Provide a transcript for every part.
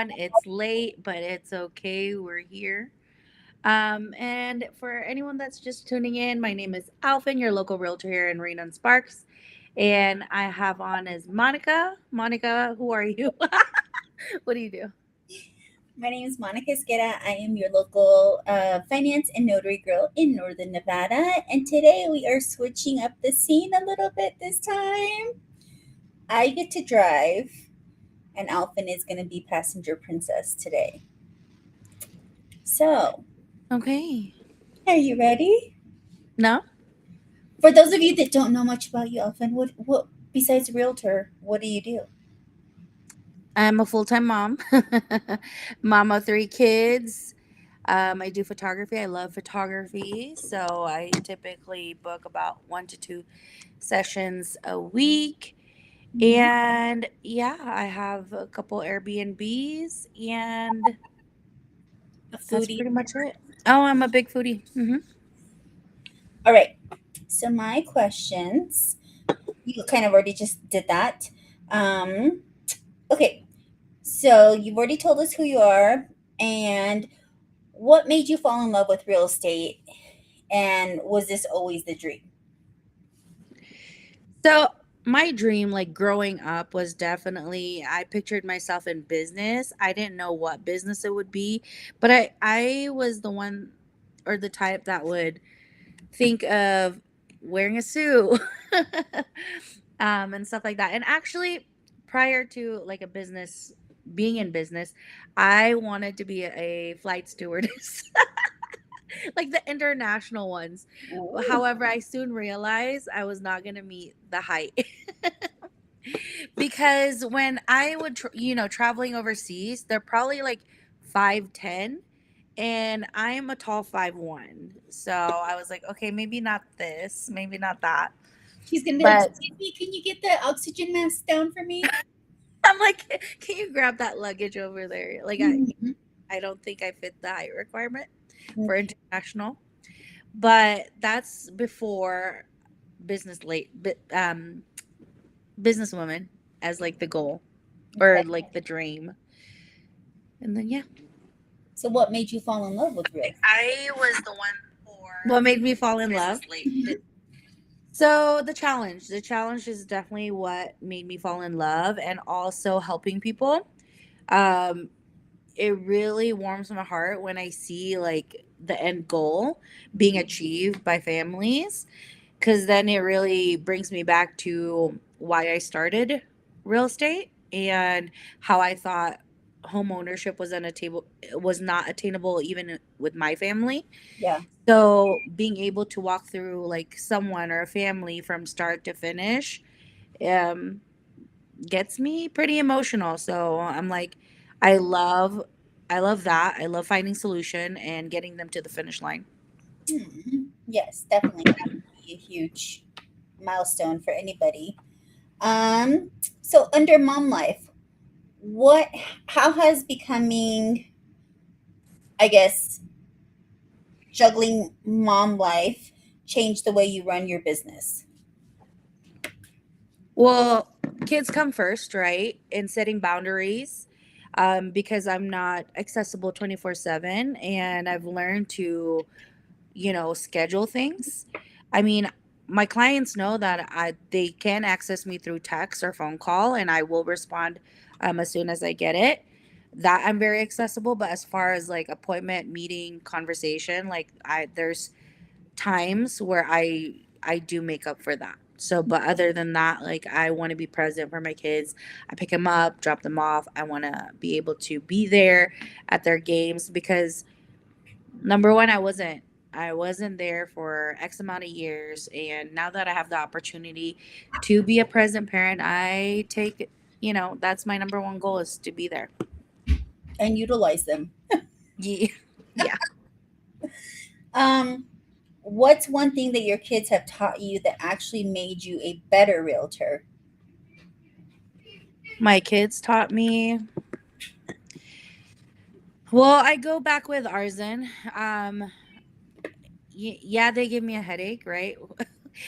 everyone. It's late, but it's okay. We're here. And for anyone that's just tuning in, my name is Alfyn, your local realtor here in Reno and Sparks. And I have on is Monica. Monica, who are you? What do you do? My name is Monica Esquera. I am your local finance and notary girl in Northern Nevada. And today we are switching up the scene a little bit this time. I get to drive, and Alvin is going to be passenger princess today. So, Okay. are you ready? No? For those of you that don't know much about you, Alvin, what besides realtor, what do you do? I'm a full time mom, mom of three kids. I do photography. I love photography. So I typically book about 1 to 2 sessions a week. Mhm. And yeah, I have a couple Airbnbs, and A that's foodie. pretty much it. Oh, I'm a big foodie. All right. So my questions, you kind of already just did that. Um, okay. So you've already told us who you are and what made you fall in love with real estate, and was this always the dream? So my dream, like growing up, was definitely I pictured myself in business. I didn't know what business it would be, but I was the one or the type that would think of wearing a suit, and stuff like that. And actually, prior to like a business being in business, I wanted to be a flight stewardess. Like the international ones. Ooh. However, I soon realized I was not going to meet the height. Because when I would traveling overseas, they're probably like 5'10", and I'm a tall 5'1". So I was like, okay, maybe not this, maybe not that. He's gonna be like, But "Excuse me, can you get the oxygen mask down for me?" I'm like, can you grab that luggage over there? Like Mhm. I don't think I fit the height requirement for Okay. international. But that's before businesswoman as like the goal or Okay. like the dream. And then yeah. So what made you fall in love with real estate? I was the one for what made me fall in love. Mhm. So the challenge is definitely what made me fall in love, and also helping people. Um, it really warms my heart when I see like the end goal being achieved by families, because then it really brings me back to why I started real estate and how I thought home ownership was not attainable even with my family. Yeah. So being able to walk through like someone or a family from start to finish um gets me pretty emotional. So I'm like, I love I love that. I love finding solution and getting them to the finish line. Yes, definitely. That would be a huge milestone for anybody. Um, so under mom life, what how has becoming, I guess, juggling mom life changed the way you run your business? Well, kids come first, right? And setting boundaries, because I'm not accessible 24/7, and I've learned to, schedule things. I mean, my clients know that they can access me through text or phone call, and I will respond as soon as I get it. That I'm very accessible, but as far as like appointment, meeting, conversation, like there's times where I do make up for that. So, but other than that, like I want to be present for my kids. I pick them up, drop them off. I want to be able to be there at their games because number one, I wasn't there for X amount of years, and now that I have the opportunity to be a present parent, I take, that's my number one goal is to be there. And utilize them. Yeah. Yeah. Um, what's one thing that your kids have taught you that actually made you a better realtor? My kids taught me. Well, I go back with Arzen. Yeah, they give me a headache, right?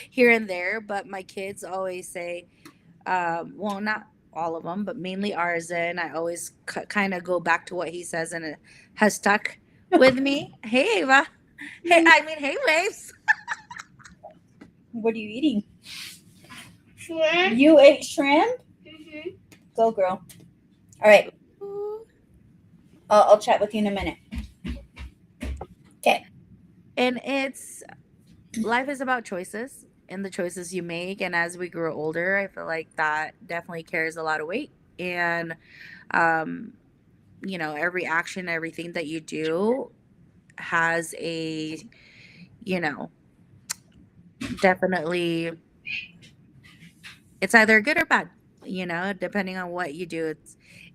Here and there, but my kids always say, well, not all of them, but mainly artisan. I always kind of go back to what he says, and it has stuck with me. Hey, Ava. Hey, I mean, hey, Waves. What are you eating? Shrimp. You ate shrimp? Mm-hmm. Go, girl. All right. I'll chat with you in a minute. Okay. And it's life is about choices and the choices you make. And as we grow older, I feel like that definitely carries a lot of weight. And, um, every action, everything that you do has a, you know, definitely, it's either good or bad, depending on what you do,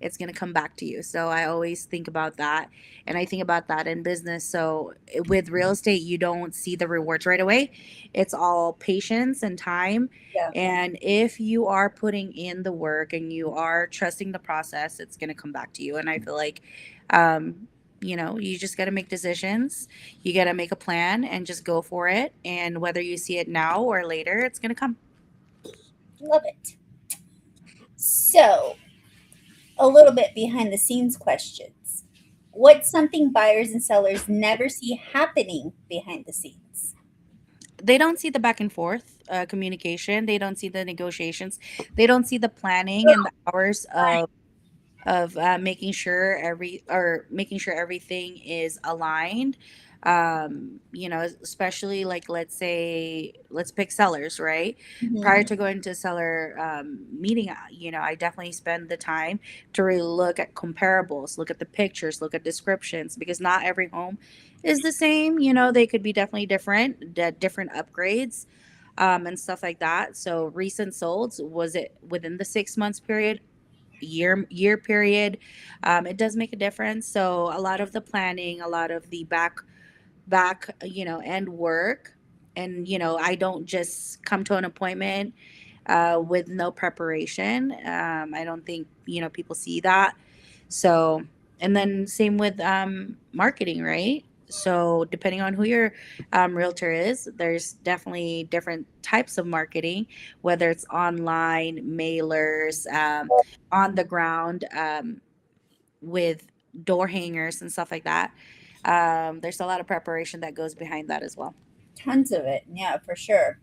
it's going to come back to you. So I always think about that, and I think about that in business. So with real estate, you don't see the rewards right away. It's all patience and time. Yeah. And if you are putting in the work and you are trusting the process, it's going to come back to you. And I feel like you just got to make decisions. You got to make a plan and just go for it, and whether you see it now or later, it's going to come. Love it. So, a little bit behind the scenes questions. What's something buyers and sellers never see happening behind the scenes? They don't see the back and forth communication. They don't see the negotiations. They don't see the planning and the hours of making sure everything is aligned. Especially like, let's pick sellers, right? Mm-hmm. Prior to going to seller meeting, I definitely spend the time to really look at comparables, look at the pictures, look at descriptions, because not every home is the same. They could be definitely different, different upgrades, and stuff like that. So recent solds, was it within the 6 months period, year period? It does make a difference. So a lot of the planning, a lot of the back end work. And I don't just come to an appointment with no preparation. I don't think people see that. So, and then same with marketing, right? So depending on who your realtor is, there's definitely different types of marketing, whether it's online, mailers, on the ground, with door hangers and stuff like that. There's a lot of preparation that goes behind that as well. Tons of it. Yeah, for sure.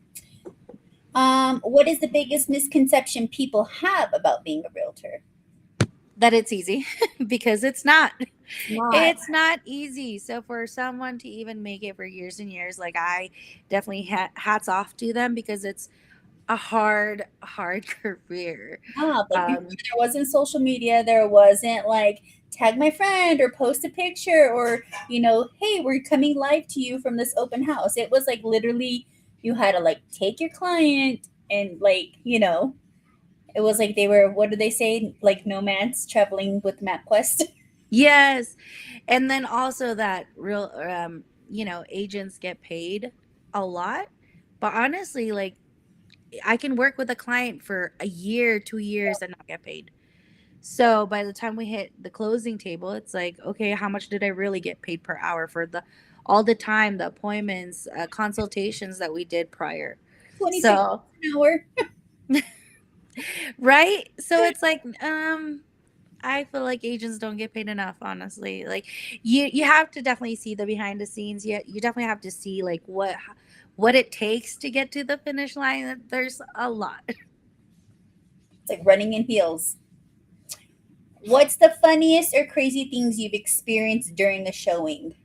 What is the biggest misconception people have about being a realtor? That it's easy, because it's not. It's not. It's not easy. So for someone to even make it for years and years, like, I definitely hats off to them, because it's a hard career. Yeah, like before Um, there wasn't social media, there wasn't like tag my friend or post a picture or, hey, we're coming live to you from this open house. It was like literally you had to like take your client and like, it was like they were, what do they say? Like nomads traveling with MapQuest. yes, and then also that agents get paid a lot, but honestly, like, I can work with a client for a year, 2 years, and not get paid. So by the time we hit the closing table, it's like, okay, how much did I really get paid per hour for the all the time, the appointments, consultations that we did prior? 26 So, an hour. right? So it's like, I feel like agents don't get paid enough, honestly. Like, you have to definitely see the behind the scenes. You definitely have to see like what it takes to get to the finish line. There's a lot. It's like running in heels. What's the funniest or crazy things you've experienced during a showing?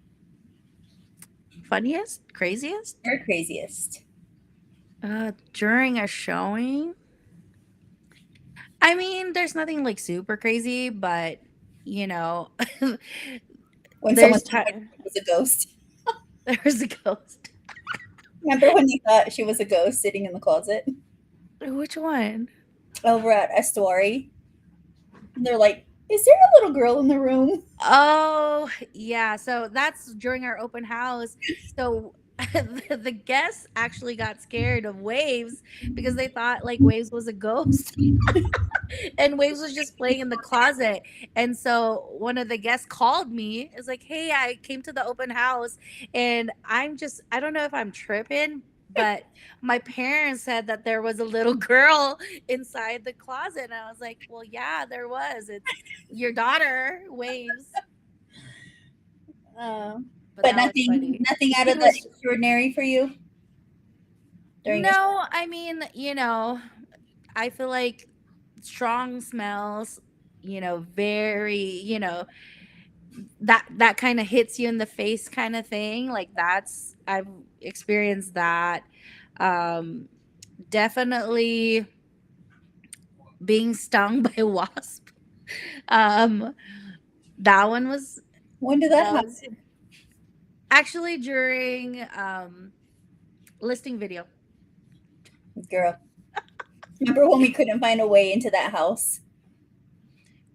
Funniest, craziest? Or craziest? During a showing, I mean, there's nothing like super crazy, but you know, When someone there's thought time. she was a ghost. There's a ghost. Remember when you thought she was a ghost sitting in the closet Which one? over at Estuary? And they're like, is there a little girl in the room? Oh, yeah. So that's during our open house. So the guests actually got scared of Waves, because they thought like Waves was a ghost. And Waves was just playing in the closet. And so one of the guests called me. It's like, hey, I came to the open house, and I don't know if I'm tripping, But my parents said that there was a little girl inside the closet. And I was like, well, yeah, there was. It's your daughter waves. Uh, But but that was nothing, funny. nothing out He of the was, extraordinary for you during your. no, I mean, I feel like strong smells, very, that kind of hits you in the face kind of thing. Like I've experienced that. Um, Definitely being stung by a wasp. Um, that one was When did that that was happen, actually during listing video. girl? Remember when we couldn't find a way into that house?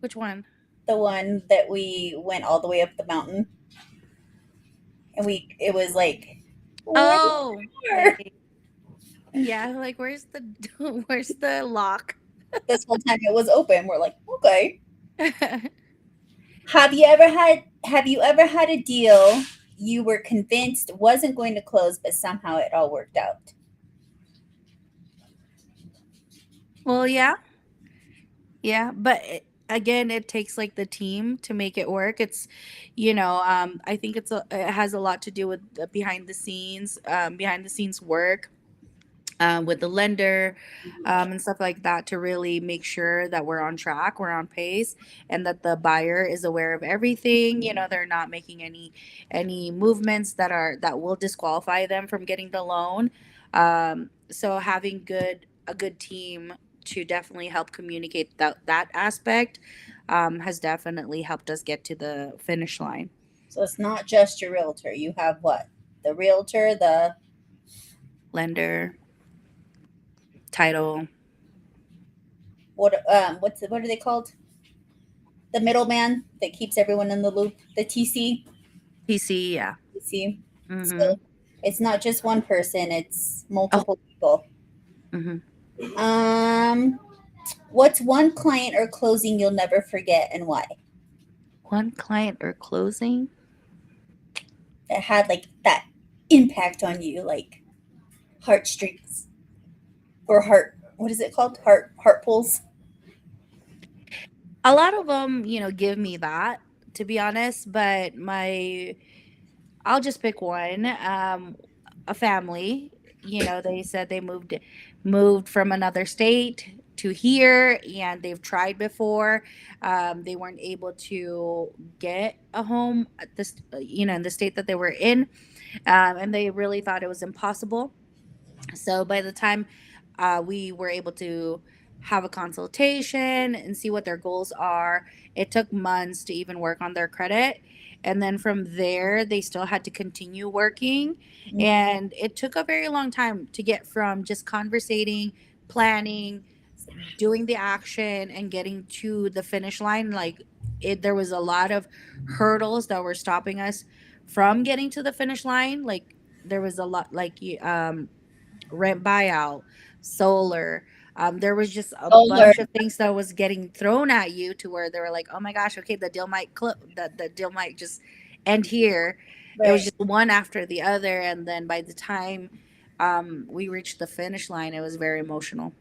Which one? The one that we went all the way up the mountain, and it was like, Oh, yeah, where? yeah, yeah. Like, where's the where's the lock? This whole time it was open. We're like, okay. Have you ever had a deal you were convinced wasn't going to close, but somehow it all worked out? Well, yeah, yeah, but again, it takes like the team to make it work. I think it has a lot to do with the behind the scenes work, with the lender, and stuff like that, to really make sure that we're on track, we're on pace, and that the buyer is aware of everything. They're not making any movements that will disqualify them from getting the loan. So having a good team to definitely help communicate that aspect, has definitely helped us get to the finish line. So it's not just your realtor. You have what? The realtor, the Lender, title, what are they called? The middleman that keeps everyone in the loop. The TC. PC, yeah. TC. Mm-hmm. So it's not just one person. It's Oh. multiple people. Mm-hmm. Um, what's one client or closing you'll never forget and why? One client or closing. That had like that impact on you, like heartstrings or heart. What is it called? Heart pulls. A lot of them, give me that, to be honest, but I'll just pick one. A family, they said they moved from another state to here, and they've tried before. They weren't able to get a home at this, in the state that they were in, and they really thought it was impossible. So by the time we were able to have a consultation and see what their goals are, it took months to even work on their credit. And then from there, they still had to continue working. And it took a very long time to get from just conversating, planning, doing the action, and getting to the finish line. Like, there was a lot of hurdles that were stopping us from getting to the finish line. Like, there was a lot, like, rent buyout, solar. There was just a Solar. bunch of things that was getting thrown at you, to where they were like, "Oh my gosh, okay, the deal might just end here." It was Right. just one after the other, and then by the time we reached the finish line, it was very emotional.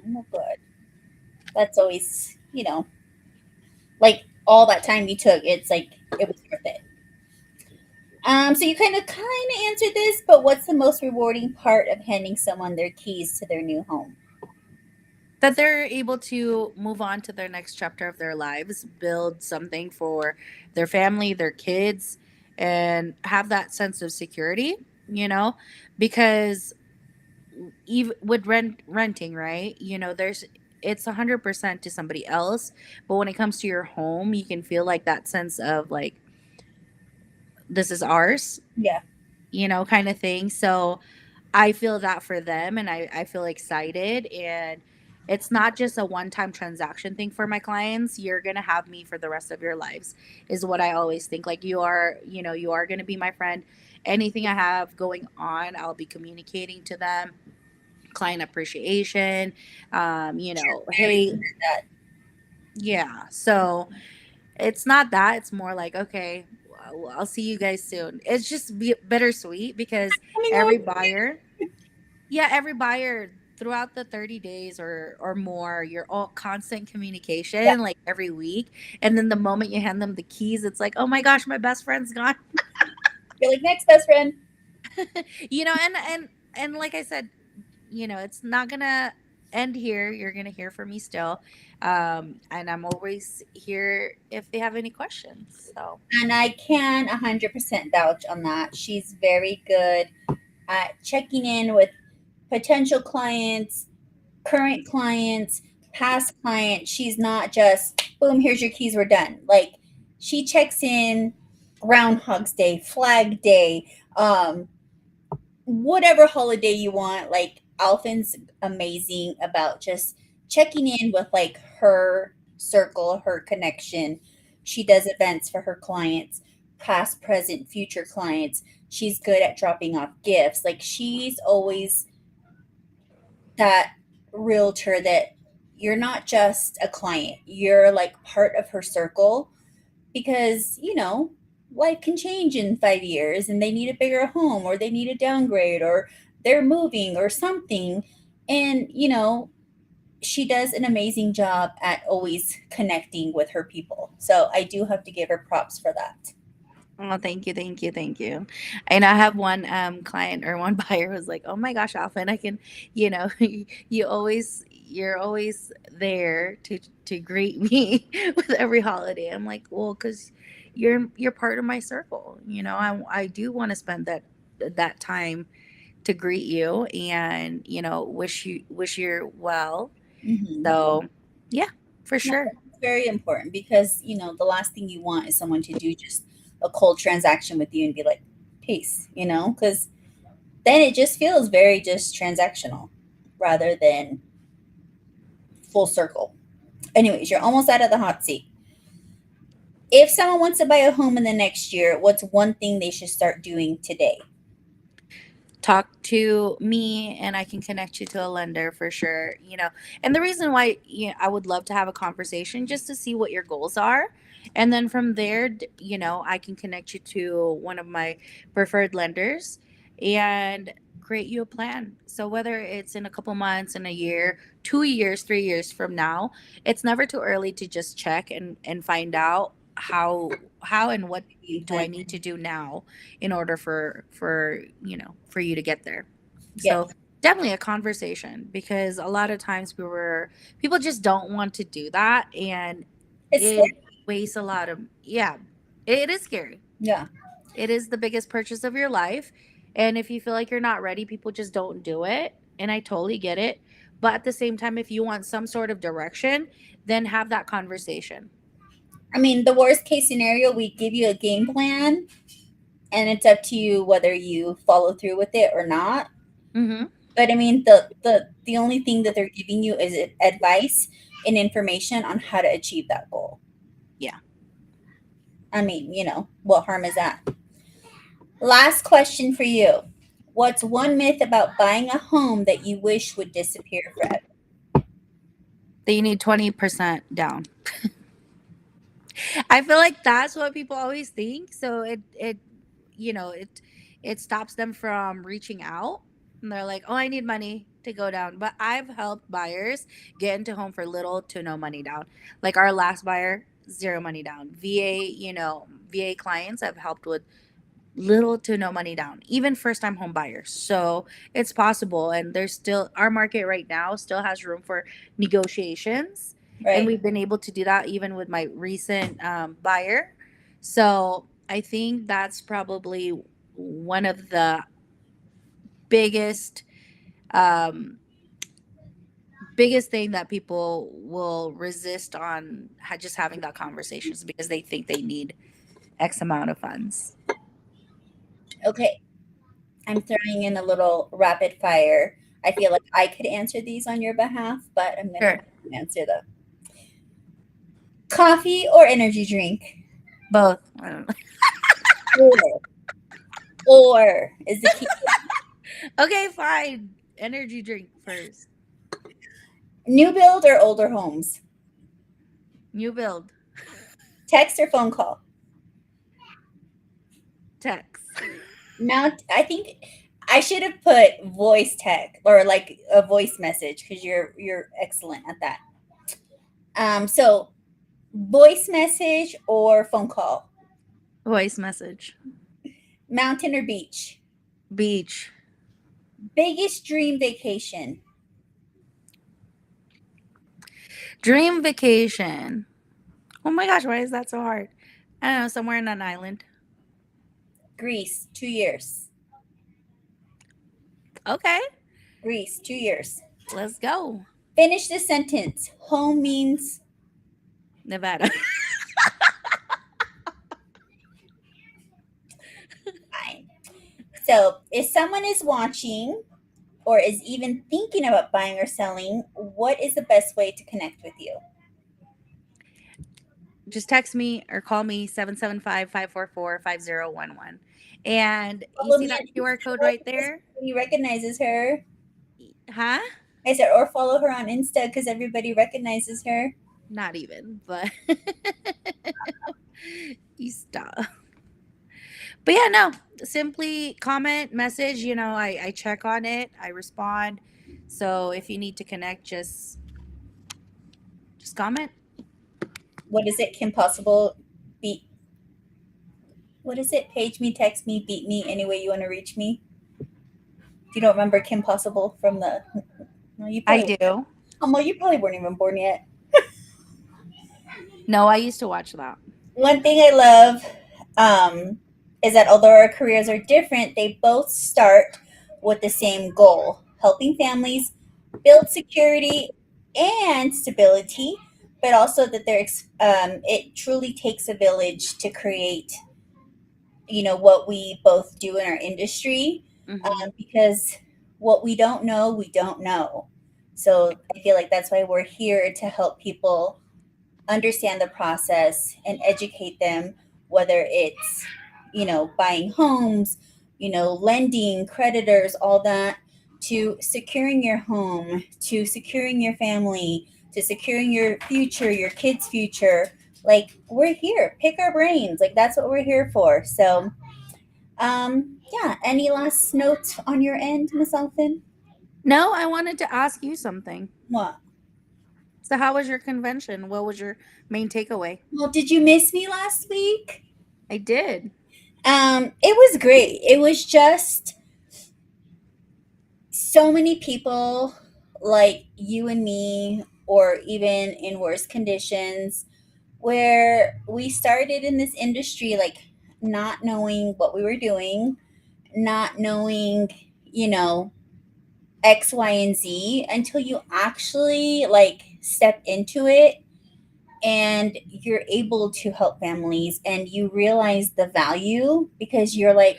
Well, good. That's always, like all that time you took. It's like it was worth it. So you kind of answered this, but what's the most rewarding part of handing someone their keys to their new home? That they're able to move on to their next chapter of their lives, build something for their family, their kids, and have that sense of security, because even with renting, right, there's it's 100% to somebody else, but when it comes to your home, you can feel like that sense of like, this is ours, Yeah. kind of thing. So I feel that for them, and I feel excited. And it's not just a one time transaction thing for my clients. You're going to have me for the rest of your lives, is what I always think. Like, you are going to be my friend. Anything I have going on, I'll be communicating to them. Client appreciation, Very hey, good at that. yeah. So it's not that. It's more like, okay, I'll see you guys soon. It's just bittersweet, because Coming every over. buyer. Yeah, every buyer throughout the 30 days or more, you're all constant Yeah. communication like every week. And then the moment you hand them the keys, it's like, oh my gosh, my best friend's gone. You're like, next best friend. And like I said, it's not gonna end here. You're gonna hear from me still. And I'm always here if they have any questions. So And I can 100% vouch on that. She's very good at checking in with potential clients, current clients, past clients. She's not just, boom, here's your keys, we're done. Like, she checks in Groundhog's Day, Flag Day, whatever holiday you want. Like, Alfin's amazing about just checking in with like her circle, her connection. She does events for her clients, past, present, future clients. She's good at dropping off gifts. Like, she's always that realtor that you're not just a client, you're like part of her circle, because life can change in 5 years and they need a bigger home or they need a downgrade or they're moving or something. And she does an amazing job at always connecting with her people, so I do have to give her props for that. oh, thank you, thank you, thank you. And I have one client or one buyer who's like, "Oh my gosh, Alpha, and I can, you're always there to greet me with every holiday." I'm like, "Well, because you're part of my circle. I do want to spend that time to greet you and wish you well." Hmm. So, yeah, for Yeah, sure. that's very important, because the last thing you want is someone to do just a cold transaction with you and be like, peace, because then it just feels very just transactional rather than full circle. Anyways, you're almost out of the hot seat. If someone wants to buy a home in the next year, what's one thing they should start doing today? Talk to me and I can connect you to a lender for sure. And the reason why I would love to have a conversation just to see what your goals are. And then from there, I can connect you to one of my preferred lenders and create you a plan. So whether it's in a couple months, in a year, 2 years, 3 years from now, it's never too early to just check and find out how and what Game do I plan. need to do now in order for you to get there. So Yes, definitely a conversation, because a lot of times people just don't want to do that, and it's it scary. wastes a lot of, yeah, it is scary. Yeah. It is the biggest purchase of your life, and if you feel like you're not ready, people just don't do it, and I totally get it. But at the same time, if you want some sort of direction, then have that conversation. I mean, the worst case scenario, we give you a game plan, and it's up to you whether you follow through with it or not. Mm-hmm. But I mean, the only thing that they're giving you is advice and information on how to achieve that goal. Yeah. I mean, what harm is that? Last question for you. What's one myth about buying a home that you wish would disappear forever? That you need 20% down. I feel like that's what people always think. So it stops them from reaching out. And they're like, "Oh, I need money to go down." But I've helped buyers get into home for little to no money down. Like our last buyer, zero money down. VA clients I've helped with little to no money down, even first time home buyers. So it's possible. And there's still, our market right now still has room for negotiations. And Right. we've been able to do that even with my recent buyer. So I think that's probably one of the biggest, um, biggest thing that people will resist on just having that conversations, because they think they need X amount of funds. Okay. I'm throwing in a little rapid fire. I feel like I could answer these on your behalf, but I'm going to Sure. let you answer them. Coffee or energy drink? Both. I don't know. Or, or is the key. Okay, fine. Energy drink first. New build or older homes? New build. Text or phone call? Text. Now, I think I should have put voice tech or like a voice message because you're excellent at that. So voice message or phone call, Voice message. mountain or beach, Beach. biggest dream vacation, Dream vacation. Oh my gosh, why is that so hard? I don't know, somewhere in an island. Greece, 2 years. Okay, Greece, 2 years. let's go. Finish the sentence. Home means Nevada. fine. So if someone is watching or is even thinking about buying or selling, what is the best way to connect with you? Just text me or call me 775-544-5011. And you Follow see me that on QR code Insta right because there? everybody recognizes her. Huh? I said, or follow her on Insta because everybody recognizes her. Not even, but you stop. But yeah, no, simply comment, message, I check on it, I respond. So if you need to connect, just comment. What is it? Kim Possible beat. What is it? Page me, text me, beat me any way you want to reach me. You don't remember Kim Possible from the? No, you I probably. do. Oh, well, you probably weren't even born yet. No, I used to watch that. One thing I love is that although our careers are different, they both start with the same goal: helping families build security and stability, but also that it truly takes a village to create, what we both do in our industry, Hmm. because what we don't know. So I feel like that's why we're here to help people understand the process and educate them, whether it's, buying homes, lending, creditors, all that, to securing your home, to securing your family, to securing your future, your kids' future. Like, we're here, pick our brains. Like, that's what we're here for. So, yeah, any last notes on your end, Miss Alfyn? No, I wanted to ask you something. What? So, how was your convention? What was your main takeaway? Well, did you miss me last week? I did. It was great. It was just so many people like you and me, or even in worse conditions, where we started in this industry, like not knowing what we were doing, not knowing, you know, X, Y, and Z until you actually like step into it and you're able to help families and you realize the value because you're like,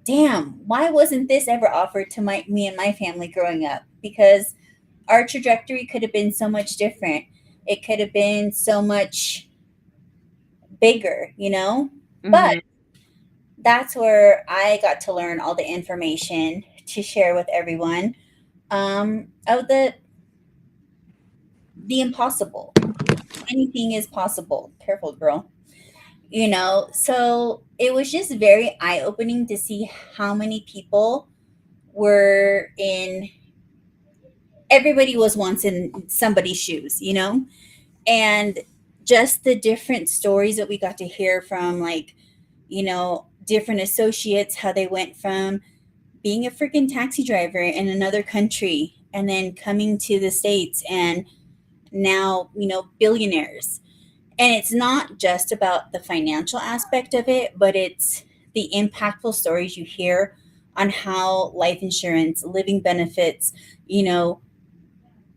damn, why wasn't this ever offered to me and my family growing up? Because our trajectory could have been so much different. It could have been so much bigger, But Hmm. that's where I got to learn all the information to share with everyone, of the impossible. Anything is possible. Careful, girl. So it was just very eye opening to see how many people were in everybody was once in somebody's shoes, and just the different stories that we got to hear from, like, different associates, how they went from being a freaking taxi driver in another country and then coming to the States and now, billionaires. And it's not just about the financial aspect of it, but it's the impactful stories you hear on how life insurance, living benefits, you know,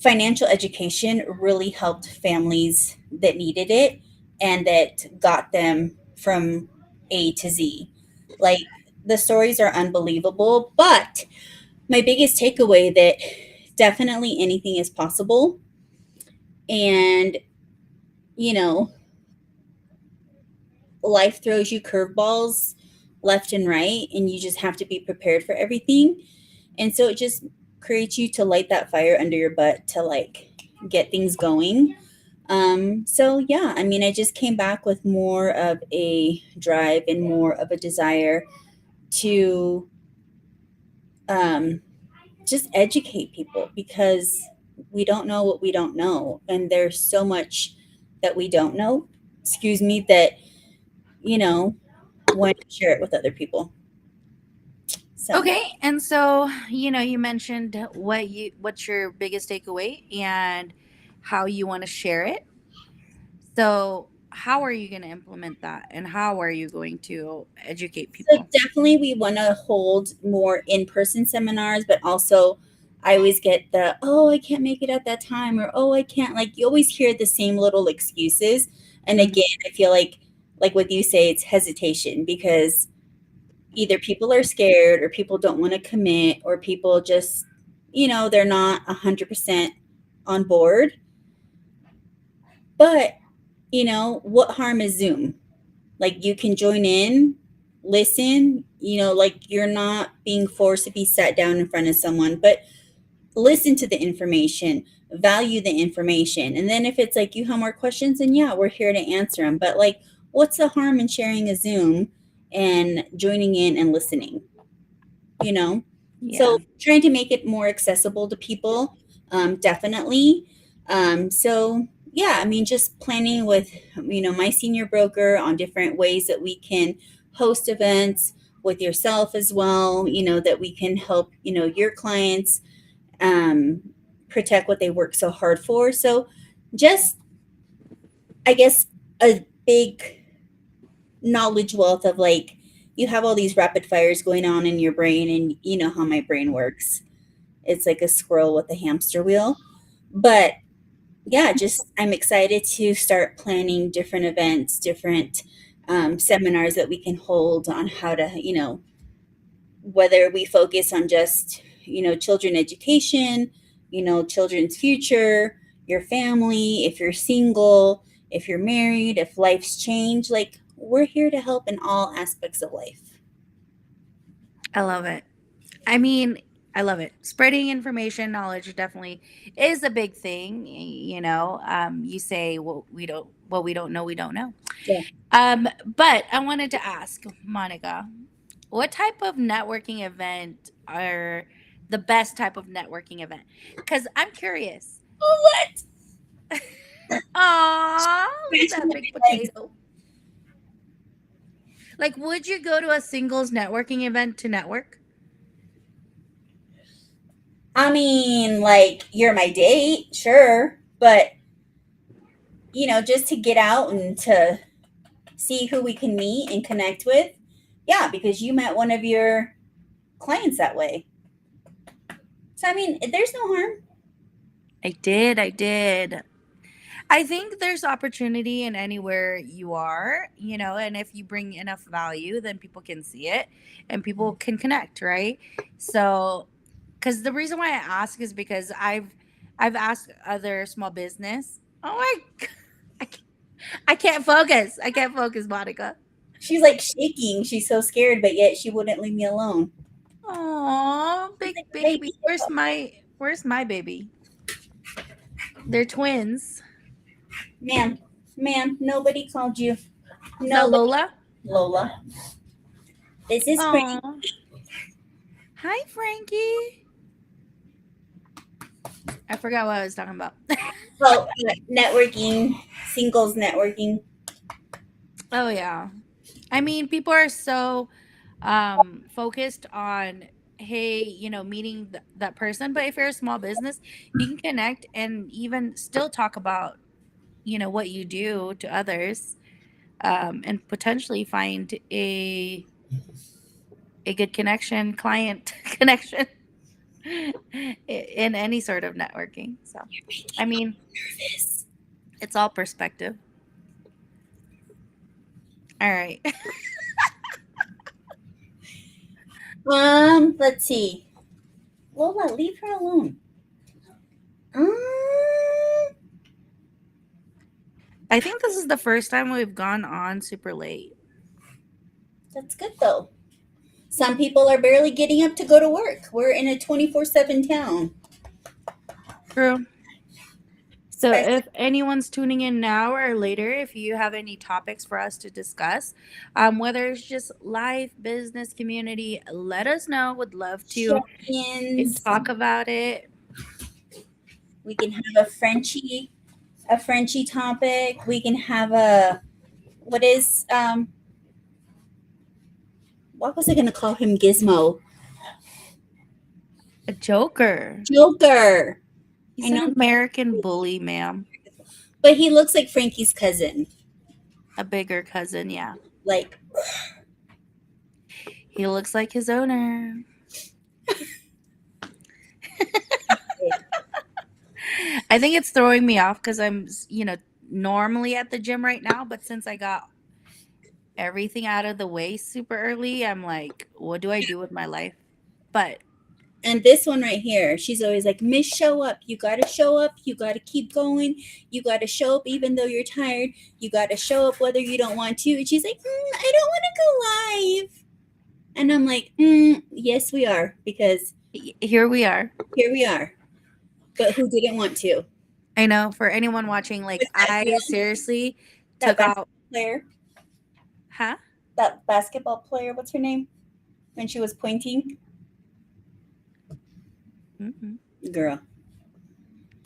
financial education really helped families that needed it and that got them from A to Z. Like, the stories are unbelievable, but my biggest takeaway that definitely anything is possible, and you know life throws you curveballs left and right, and you just have to be prepared for everything. And so it just creates you to light that fire under your butt to like get things going. So yeah, I mean, I just came back with more of a drive and more of a desire to um, just educate people, because we don't know what we don't know. And there's so much that we don't know, excuse me, that, you know, want to share it with other people. So Okay, and so you mentioned what's your biggest takeaway and how you want to share it. So, how are you going to implement that and how are you going to educate So people? definitely we want to hold more in-person seminars, but also I always get the, oh, I can't make it at that time, or oh, I can't, like you always hear the same little excuses. And Mhm. again, I feel like what you say, it's hesitation, because either people are scared, or people don't want to commit, or people just, they're not 100% on board. But, what harm is Zoom? Like, you can join in, listen, like you're not being forced to be sat down in front of someone, but listen to the information, value the information. And then if it's like you have more questions, then yeah, we're here to answer them. But like, what's the harm in sharing a Zoom and joining in and listening? you know Yeah. so trying to make it more accessible to people, definitely. So yeah, I mean, just planning with my senior broker on different ways that we can host events with yourself as well, that we can help your clients, um, protect what they work so hard for. So just, I guess, a big knowledge wealth of, like, you have all these rapid fires going on in your brain, and you know how my brain works. It's like a squirrel with a hamster wheel. But yeah, just I'm excited to start planning different events, different seminars that we can hold on how to, whether we focus on just, children education, children's future, your family, if you're single, if you're married, if life's changed, like, we're here to help in all aspects of life. I love it. I mean, I love it. Spreading information, knowledge definitely is a big thing. You say what we don't know, we don't know. Yeah. But I wanted to ask Monica, what type of networking event are the best type of networking event? Because I'm curious. What? Aw, look at Scratching that my big legs. potato. Like, would you go to a singles networking event to network? I mean, like, you're my date, sure, but just to get out and to see who we can meet and connect with. Yeah, because you met one of your clients that way. So I mean, there's no harm. I did. I did. I think there's opportunity in anywhere you are, and if you bring enough value, then people can see it and people can connect, right? So, because the reason why I ask is because I've asked other small business. Oh my, I can't, I can't focus. I can't focus, Monica. She's like shaking. She's so scared, but yet she wouldn't leave me alone. Oh, She's big like, baby. baby, get up. Where's my baby? They're twins. Ma'am, nobody called you. Is that Nobody. Lola? Lola. This is Frank. Oh, hi, Frankie. I forgot what I was talking about. Well, networking, singles networking. Oh yeah. I mean, people are so focused on, hey, meeting that person, but if you're a small business, you can connect and even still talk about, what you do to others, and potentially find a good connection, client connection in any sort of networking. So, I mean, Nervous. it's all perspective. All right. Let's see. Lola, leave her alone. Um, I think this is the first time we've gone on super late. that's good though. Some people are barely getting up to go to work. We're in a 24/7 town. True. So if anyone's tuning in now or later, if you have any topics for us to discuss, whether it's just life, business, community, let us know. Would love to check-ins. talk about it. We can have a Frenchie topic. We can have a what is what was I gonna call him? Gizmo. A joker. Joker. I He's an know, American bully, ma'am. but he looks like Frankie's cousin. A bigger cousin, yeah. Like, He looks like his owner. I think it's throwing me off because I'm, normally at the gym right now, but since I got everything out of the way super early, I'm like, what do I do with my life? But and this one right here, she's always like, Miss, show up. You gotta show up. You gotta keep going. You gotta show up even though you're tired. You gotta show up whether you don't want to. And she's like, I don't want to go live. And I'm like, yes, we are, because here we are. here we are. But who didn't want to? I know, for anyone watching, like, I seriously That took out. player, Huh? that basketball player, what's her name? When she was pointing? Girl.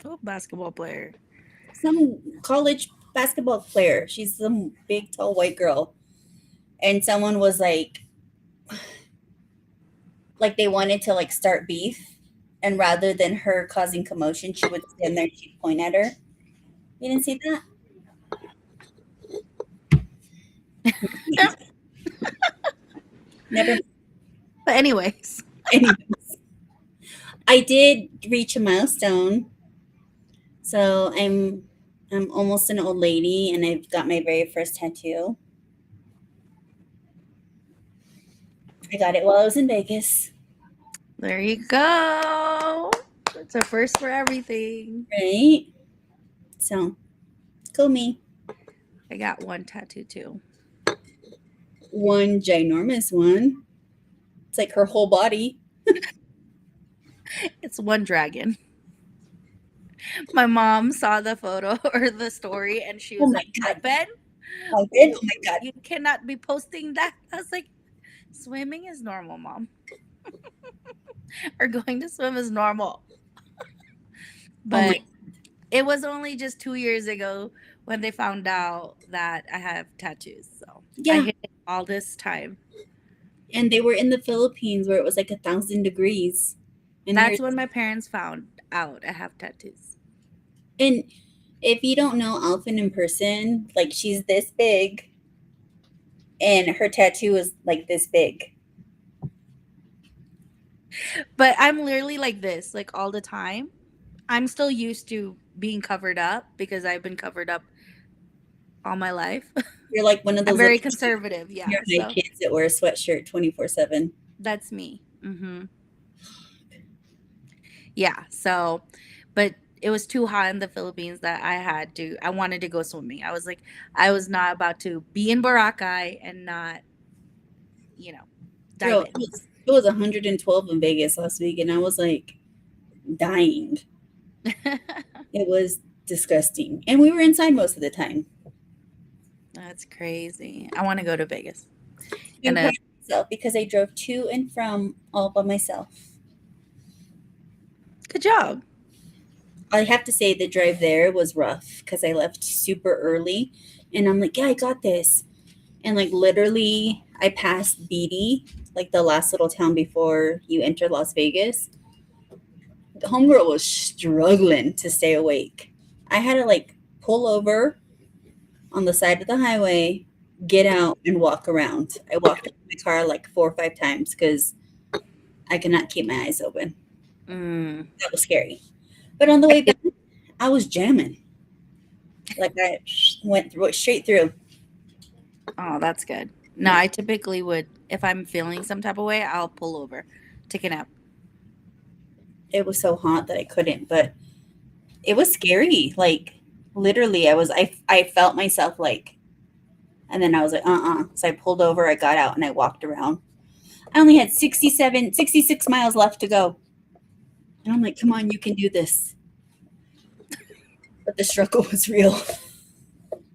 Oh, basketball player. Some college basketball player. She's some big, tall, white girl. And someone was like they wanted to like start beef. And rather than her causing commotion, she would stand there and she'd point at her. You didn't see that? Never. But anyways, I did reach a milestone. So I'm almost an old lady, and I've got my very first tattoo. I got it while I was in Vegas. there you go. It's a first for everything. Right? So, go me. I got one tattoo too. One ginormous one. It's like her whole body. It's one dragon. My mom saw the photo or the story and she was like, God. Ben, I did? Oh my God. you cannot be posting that. I was like, swimming is normal, Mom. Or going to swim is normal. But it was only just 2 years ago when they found out that I have tattoos. So I hid it all this time. And they were in the Philippines where it was like 1,000 degrees. And that's when my parents found out I have tattoos. And if you don't know Alfyn in person, like she's this big and her tattoo is like this big. But I'm literally like this, like all the time. I'm still used to being covered up because I've been covered up all my life. You're like one of those. I'm very conservative, yeah. You're kids that wear a sweatshirt 24/7. That's me. Yeah. So, but it was too hot in the Philippines that I wanted to go swimming. I was like, I was not about to be in Boracay and not, dive in. It was 112 in Vegas last week, and I was like dying. It was disgusting. And we were inside most of the time. That's crazy. I want to go to Vegas. Because I drove to and from all by myself. Good job. I have to say the drive there was rough because I left super early. And I'm like, yeah, I got this. And like literally I passed Beatty, like the last little town before you enter Las Vegas. The homegirl was struggling to stay awake. I had to like pull over on the side of the highway, get out, and walk around. I walked in my car like 4 or 5 times because I could not keep my eyes open. That was scary. But on the way back, I was jamming. Like I went straight through. Oh, that's good. No, I typically would, if I'm feeling some type of way, I'll pull over, take a nap. It was so hot that I couldn't, but it was scary. Like literally I felt myself like, and then I was like, So I pulled over, I got out and I walked around. I only had 66 miles left to go. And I'm like, come on, you can do this. but the struggle was real.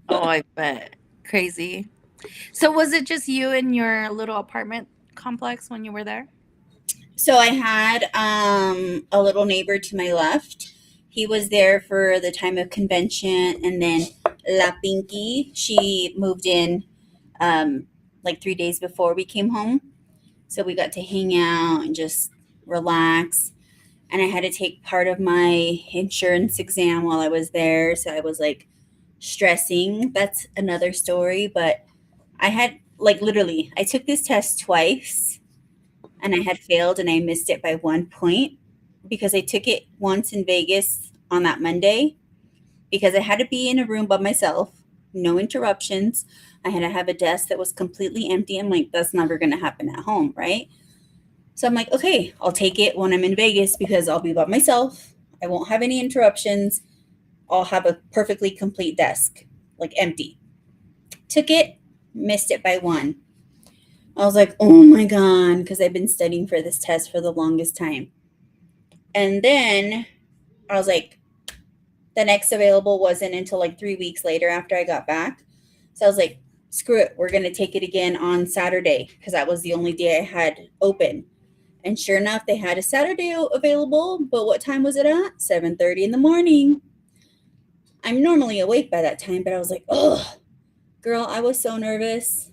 Oh, I bet. Crazy. So was it just you in your little apartment complex when you were there? So I had a little neighbor to my left. He was there for the time of convention, and then La Pinky, she moved in like 3 days before we came home. So we got to hang out and just relax. And I had to take part of my insurance exam while I was there. So I was like stressing. That's another story. But I had like literally, I took this test twice and I had failed and I missed it by 1 point because I took it once in Vegas on that Monday because I had to be in a room by myself, no interruptions. I had to have a desk that was completely empty. I'm like, that's never going to happen at home, right? So I'm like, okay, I'll take it when I'm in Vegas because I'll be by myself. I won't have any interruptions. I'll have a perfectly complete desk, like empty. Took it, missed it by one. I was like, oh my God, because I've been studying for this test for the longest time. And then I was like, the next available wasn't until like 3 weeks later after I got back. So I was like, screw it, we're going to take it again on Saturday because that was the only day I had open. And sure enough, they had a Saturday available, but what time was it at? 7:30 in the morning. I'm normally awake by that time, but I was like, oh, girl, I was so nervous.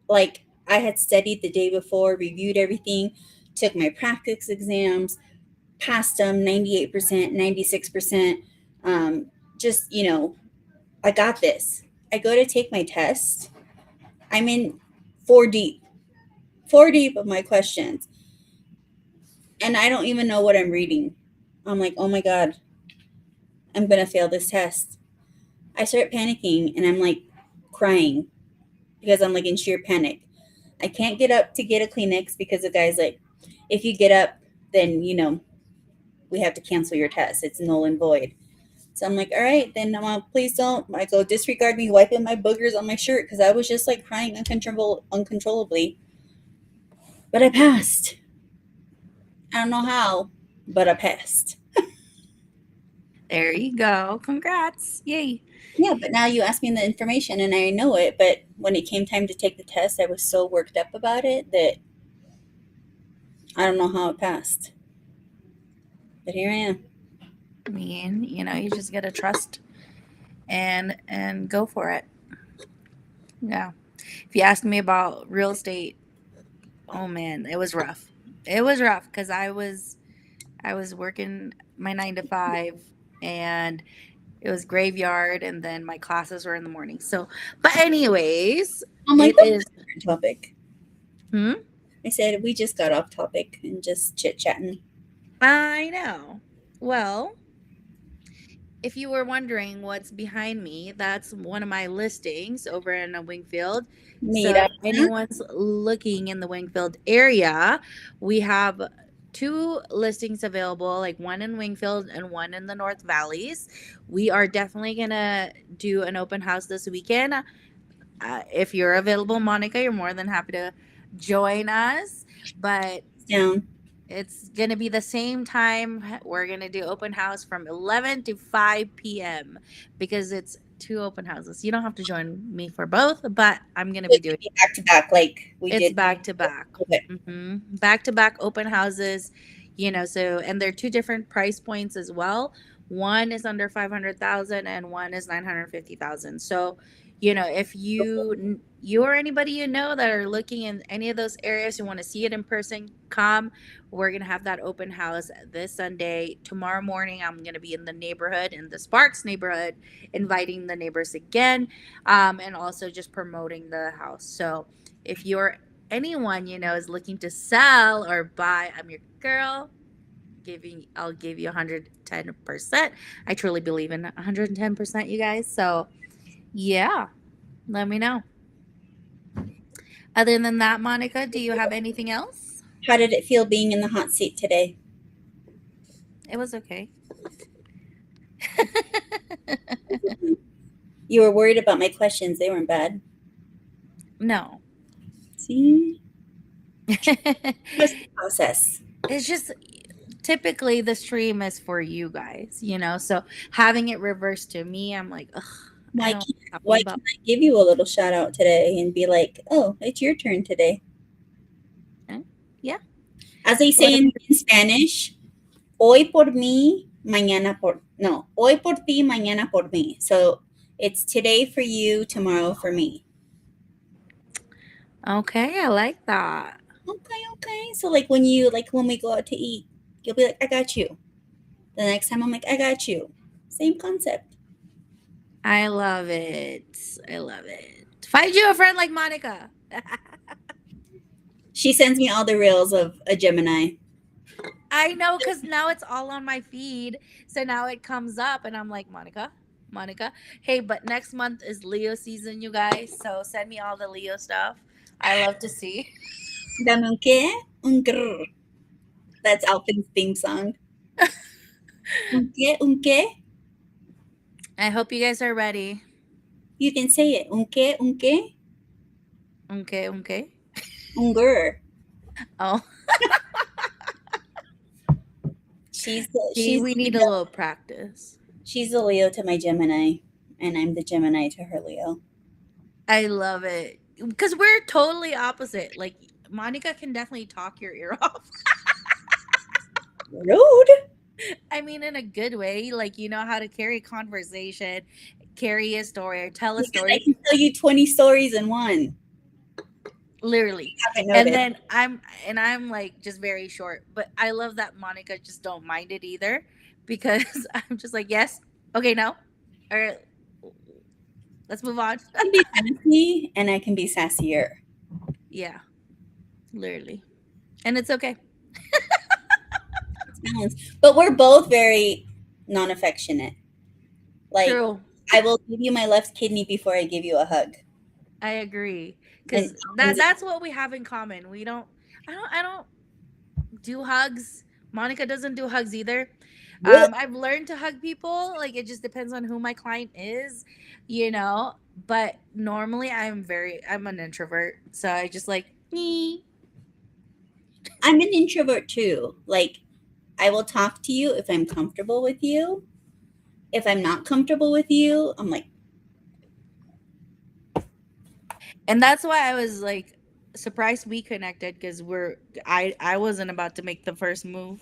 Like I had studied the day before, reviewed everything, took my practice exams, passed them 98%, 96%. Just, I got this. I go to take my test. I'm in four deep, four deep of my questions. And I don't even know what I'm reading. I'm like, oh my God, I'm going to fail this test. I start panicking and I'm like crying because I'm like in sheer panic. I can't get up to get a Kleenex because the guy's like, if you get up, then, we have to cancel your test. It's null and void. So I'm like, all right, then please don't. I go, disregard me wiping my boogers on my shirt because I was just like crying uncontrollably. But I passed. I don't know how, but I passed. There you go. Congrats. Yay. Yeah, but now you ask me the information and I know it. But when it came time to take the test, I was so worked up about it that I don't know how it passed. But here I am. I mean, you just gotta trust and go for it. Yeah. If you ask me about real estate, oh man, it was rough. It was rough because I was working my 9 to 5 and it was graveyard and then my classes were in the morning. So, but anyways, I'm like, it that's is. a different topic. Hmm? I said we just got off topic and just chit chatting. I know. Well, if you were wondering what's behind me, that's one of my listings over in Wingfield. So Mira, if anyone's looking in the Wingfield area, we have two listings available, like one in Wingfield and one in the North Valleys. We are definitely gonna do an open house this weekend. If you're available, Monica, you're more than happy to join us. But down. it's going to be the same time. We're going to do open house from 11 to 5 p.m. because it's two open houses. You don't have to join me for both, but I'm going to be It doing could be back to back like we it's did. back to back. Okay. Back to back open houses, so and they're two different price points as well. One is under 500,000 and one is 950,000. So, if you or anybody that are looking in any of those areas who want to see it in person, come. We're going to have that open house this Sunday. Tomorrow morning I'm going to be in the neighborhood, in the Sparks neighborhood, inviting the neighbors again, and also just promoting the house. So, if you're anyone is looking to sell or buy, I'm your girl. I'll give you 110%. I truly believe in 110%, you guys. So yeah, let me know. Other than that, Monica, do you have anything else? How did it feel being in the hot seat today? It was okay. You were worried about my questions. They weren't bad. No. See? Trust the process. It's just typically the stream is for you guys, so having it reversed to me, I'm like, ugh, I Why don't know can't what I'm talking why about. can't I give you a little shout out today and be like, oh, it's your turn today? Eh, yeah, As they say whatever. in Spanish, hoy por mí, mañana por no, hoy por ti, mañana por mí. So it's today for you, tomorrow for me. Okay, I like that. Okay, okay. So like when we go out to eat, you'll be like, I got you. The next time I'm like, I got you. Same concept. I love it. I love it. Find you a friend like Monica. She sends me all the reels of a Gemini. I know, because now it's all on my feed. So now it comes up, and I'm like, Monica. Hey, but next month is Leo season, you guys. So send me all the Leo stuff. I love to see. Dame un qué? Un grrr. That's Alfin's theme song. Un qué? Un qué? I hope you guys are ready. You can say it. Un qué? Un qué? Okay, okay. Un grrr. Oh, She's see, we need a little practice. she's the Leo to my Gemini, and I'm the Gemini to her Leo. I love it. Because we're totally opposite. Like, Monica can definitely talk your ear off. Rude. I mean, in a good way. Like, you know how to carry a conversation, carry a story, or tell a Because I story. can tell you 20 stories in one. Literally. Haven't And noticed. then I'm like just very short, but I love that Monica just don't mind it either, because I'm just like, yes, okay, no, all right, let's move on. I can be sassy and I can be sassier. Yeah, literally, and it's okay. It's balanced. But we're both very non affectionate. Like, True. I will give you my left kidney before I give you a hug. I agree, And because that's what we have in common. We don't. I don't do hugs. Monica doesn't do hugs either. I've learned to hug people. Like, it just depends on who my client is, you know. But normally, I'm an introvert, so I just like me. I'm an introvert too. Like, I will talk to you if I'm comfortable with you. If I'm not comfortable with you, I'm like, And that's why I was like surprised we connected, because I wasn't about to make the first move.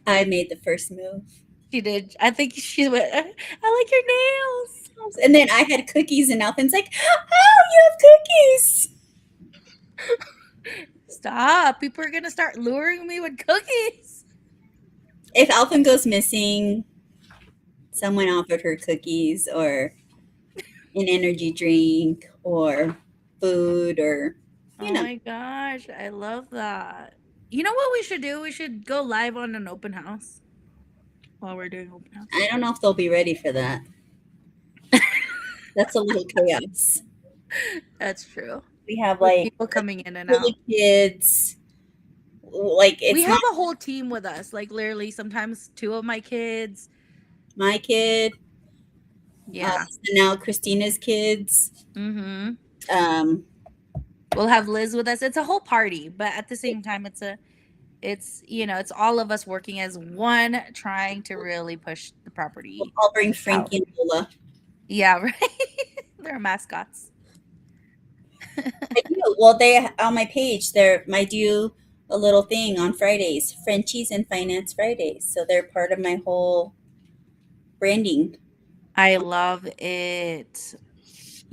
I made the first move. She did. I think she went. I like your nails. And then I had cookies, and Alvin's like, oh, you have cookies. Stop! People are gonna start luring me with cookies. If Alvin goes missing, someone offered her cookies or an energy drink or food or, you Oh know, my gosh, I love that. You know what we should do? We should go live on an open house while we're doing open house. I don't know if they'll be ready for that. That's a little chaos. That's true. We have With like people coming in and little out. kids. Like, We it's have not a whole team with us. Like, literally, sometimes two of my kids. my kid. Yeah. So now Christina's kids. Mm-hmm. Um, We'll have Liz with us. It's a whole party, but at the same time, it's all of us working as one, trying to really push the property I'll bring out. Frankie and Lola. Yeah, right. They're mascots. I do. Well, they on my page. I do a little thing on Fridays, Frenchies and Finance Fridays. So they're part of my whole branding. I love it.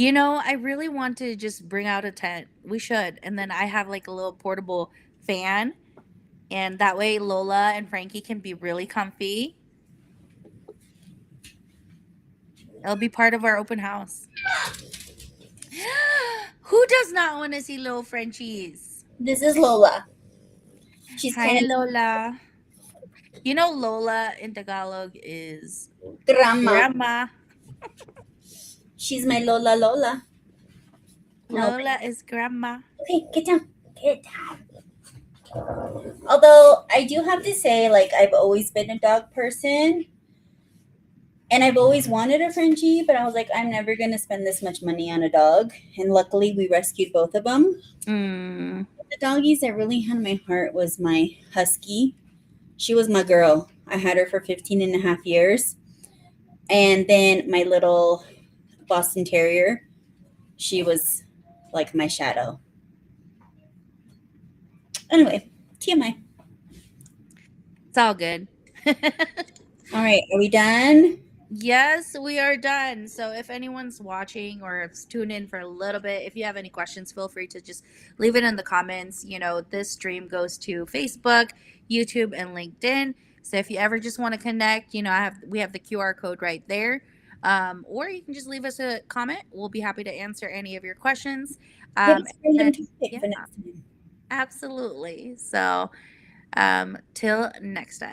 I really want to just bring out a tent. We should. And then I have like a little portable fan. And that way Lola and Frankie can be really comfy. It'll be part of our open house. Who does not want to see little Frenchies? This is Lola. She's Hi, kind Lola. Lola in Tagalog is of grandma. grandma. She's my Lola Lola. No, Lola is grandma. okay, get down. Get down. Although I do have to say, like, I've always been a dog person. And I've always wanted a Frenchie, but I was like, I'm never going to spend this much money on a dog. And luckily, we rescued both of them. Mm. The doggies that really had my heart was my husky, She was my girl. I had her for 15 and a half years. And then my little Boston Terrier, she was like my shadow. Anyway, TMI. It's all good. All right, are we done? Yes, we are done. So if anyone's watching or has tuned in for a little bit, if you have any questions, feel free to just leave it in the comments. This stream goes to Facebook, YouTube, and LinkedIn. So if you ever just want to connect, we have the QR code right there. Or you can just leave us a comment. We'll be happy to answer any of your questions. Give us a random And topic yeah, for next time. absolutely. So till next time.